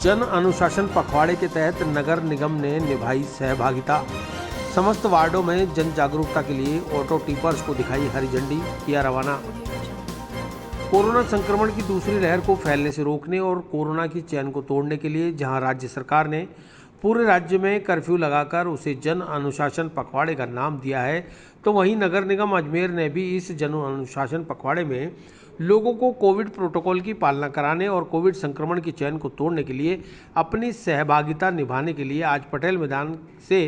जन अनुशासन पखवाड़े के तहत नगर निगम ने निभाई सहभागिता। समस्त वार्डों में जन जागरूकता के लिए ऑटो टिपर्स को दिखाई हरी झंडी, किया रवाना। कोरोना संक्रमण की दूसरी लहर को फैलने से रोकने और कोरोना की चैन को तोड़ने के लिए जहां राज्य सरकार ने पूरे राज्य में कर्फ्यू लगाकर उसे जन अनुशासन पखवाड़े का नाम दिया है, तो वहीं नगर निगम अजमेर ने भी इस जन अनुशासन पखवाड़े में लोगों को कोविड प्रोटोकॉल की पालना कराने और कोविड संक्रमण की चैन को तोड़ने के लिए अपनी सहभागिता निभाने के लिए आज पटेल मैदान से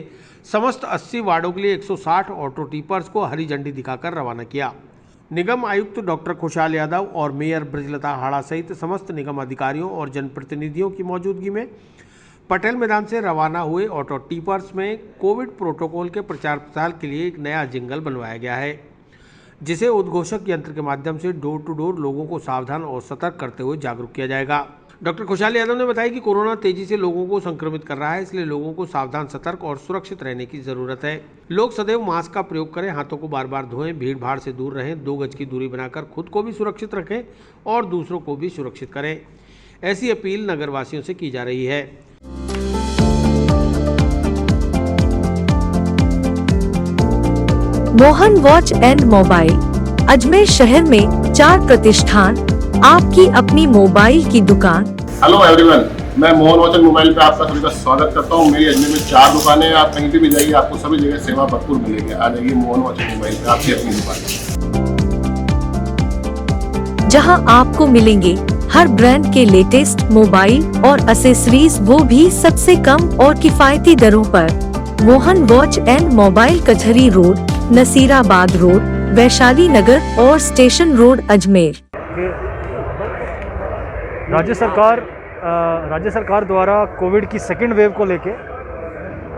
समस्त 80 वार्डों के लिए 160 ऑटो टिपर्स को हरी झंडी दिखाकर रवाना किया। निगम आयुक्त डॉक्टर खुशहाल यादव और मेयर ब्रजलता हाड़ा सहित समस्त निगम अधिकारियों और जनप्रतिनिधियों की मौजूदगी में पटेल मैदान से रवाना हुए ऑटो टिपर्स में कोविड प्रोटोकॉल के प्रचार प्रसार के लिए एक नया जिंगल बनवाया गया है, जिसे उद्घोषक यंत्र के माध्यम से डोर टू डोर लोगों को सावधान और सतर्क करते हुए जागरूक किया जाएगा। डॉक्टर खुशहाल यादव ने बताया कि कोरोना तेजी से लोगों को संक्रमित कर रहा है, इसलिए लोगों को सावधान, सतर्क और सुरक्षित रहने की जरूरत है। लोग सदैव मास्क का प्रयोग करें, हाथों को बार बार धोएं, भीड़ भाड़ से दूर रहें, 2 गज की दूरी बनाकर खुद को भी सुरक्षित रखें और दूसरों को भी सुरक्षित करें। ऐसी अपील नगरवासियों से की जा रही है। Mohan watch and mobile Ajmer शहर में 4 प्रतिष्ठान, आपकी अपनी मोबाइल की दुकान। हेलो एवरीवन, मैं मोहन वॉच एंड मोबाइल पे आपका सभी का स्वागत करता हूँ। मेरी अजमेर में 4 दुकानें हैं। आप कहीं भी जाइए, आपको सभी जगह सेवा भरपूर मिलेगी। आ जाइए मोहन वॉच एंड मोबाइल पे, आपकी अपनी दुकान, जहां आपको मिलेंगे हर ब्रांड के लेटेस्ट मोबाइल और एसेसरीज, वो भी सबसे कम और किफायती दरों पर। मोहन वॉच एंड मोबाइल कचहरी रोड, नसीराबाद रोड, वैशाली नगर और स्टेशन रोड, अजमेर। राज्य सरकार द्वारा कोविड की सेकेंड वेव को लेके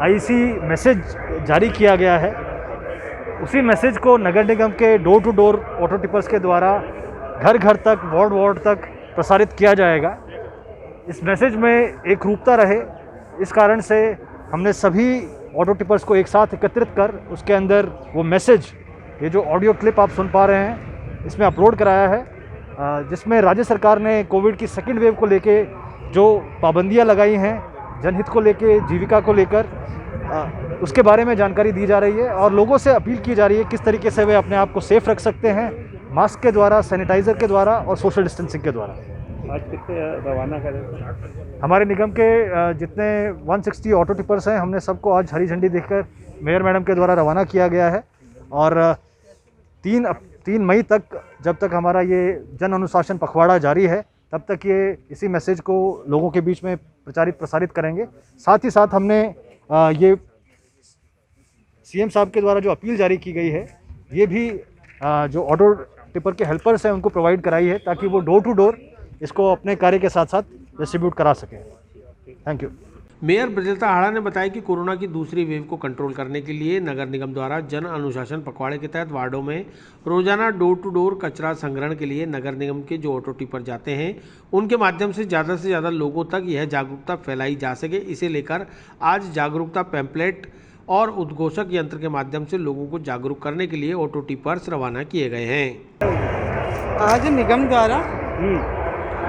आईसी मैसेज जारी किया गया है। उसी मैसेज को नगर निगम के door to door auto tippers के द्वारा घर घर तक, वार्ड तक प्रसारित किया जाएगा। इस मैसेज में एक रूपता रहे, इस कारण से हमने सभी ऑटो टिपर्स को एक साथ एकत्रित कर उसके अंदर वो मैसेज, ये जो ऑडियो क्लिप आप सुन पा रहे हैं, इसमें अपलोड कराया है, जिसमें राज्य सरकार ने कोविड की सेकेंड वेव को लेके जो पाबंदियां लगाई हैं, जनहित को लेके, जीविका को लेकर, उसके बारे में जानकारी दी जा रही है और लोगों से अपील की जा रही है किस तरीके से वे अपने आप को सेफ रख सकते हैं, मास्क के द्वारा, सैनिटाइज़र के द्वारा और सोशल डिस्टेंसिंग के द्वारा। आज कितने रवाना करें? हमारे निगम के जितने 160 ऑटो टिपर्स हैं, हमने सबको आज हरी झंडी देखकर मेयर मैडम के द्वारा रवाना किया गया है और 3 मई तक, जब तक हमारा ये जन अनुशासन पखवाड़ा जारी है, तब तक ये इसी मैसेज को लोगों के बीच में प्रसारित करेंगे। साथ ही साथ हमने ये सीएम साहब के द्वारा जो अपील जारी की गई है, ये भी जो ऑटो टिपर के हेल्पर्स हैं उनको प्रोवाइड कराई है, ताकि वो डोर टू डोर इसको अपने कार्य के साथ साथ डिस्ट्रीब्यूट करा सकें। Thank you. मेयर ब्रजलता हाड़ा ने बताया कि कोरोना की दूसरी वेव को कंट्रोल करने के लिए नगर निगम द्वारा जन अनुशासन पखवाड़े के तहत वार्डों में रोजाना डोर टू डोर कचरा संग्रहण के लिए नगर निगम के जो ऑटो टिपर जाते हैं, उनके माध्यम से ज़्यादा लोगों तक यह जागरूकता फैलाई जा सके। इसे लेकर आज जागरूकता पैम्पलेट और उद्घोषक यंत्र के माध्यम से लोगों को जागरूक करने के लिए ऑटो टिपर्स रवाना किए गए हैं। आज निगम द्वारा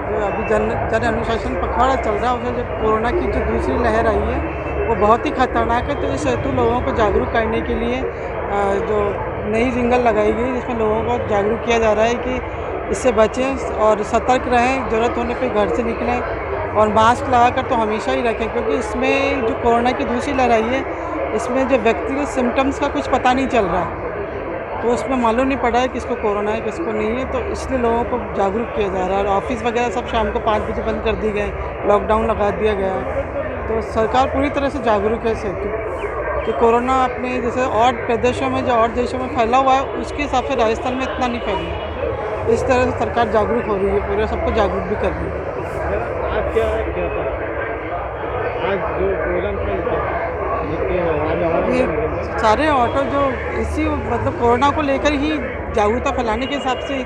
जो अभी जन अनुशासन पखवाड़ा चल रहा है, उसमें जो कोरोना की जो दूसरी लहर आई है वो बहुत ही खतरनाक है, तो इस हेतु लोगों को जागरूक करने के लिए जो नई जिंगल लगाई गई, जिसमें लोगों को जागरूक किया जा रहा है कि इससे बचें और सतर्क रहें, ज़रूरत होने पे घर से निकलें और मास्क लगाकर तो हमेशा ही रखें, क्योंकि इसमें जो कोरोना की दूसरी लहर आई है, इसमें जो व्यक्तिगत सिम्टम्स का कुछ पता नहीं चल रहा, तो उसमें मालूम नहीं पड़ा है किसको कोरोना है किसको नहीं है, तो इसलिए लोगों को जागरूक किया जा रहा है। और ऑफिस वगैरह सब शाम को 5 बजे बंद कर दिए गए, लॉकडाउन लगा दिया गया, तो सरकार पूरी तरह से जागरूक है इस हेतु कि कोरोना अपने जैसे और प्रदेशों में, जो और देशों में फैला हुआ है, उसके हिसाब से राजस्थान में इतना नहीं फैला। इस तरह से सरकार जागरूक हो रही है, पूरे सबको जागरूक भी कर रही है। आज क्या था? आज जो प्रोग्राम सारे ऑटो जो इसी मतलब कोरोना को लेकर ही जागरूकता फैलाने के हिसाब से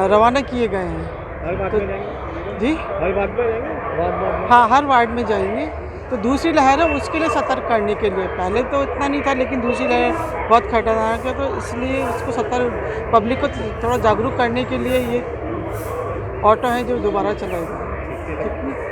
रवाना किए गए हैं। हर बात में जाएंगे जी, हर बात में जाएंगे, हाँ हर वार्ड में जाएंगे। तो दूसरी लहर है उसके लिए सतर्क करने के लिए, पहले तो इतना नहीं था, लेकिन दूसरी लहर बहुत खतरनाक है, तो इसलिए उसको सतर्क पब्लिक को थोड़ा जागरूक करने के लिए ये ऑटो हैं जो दोबारा चलाएगा। ठीक है।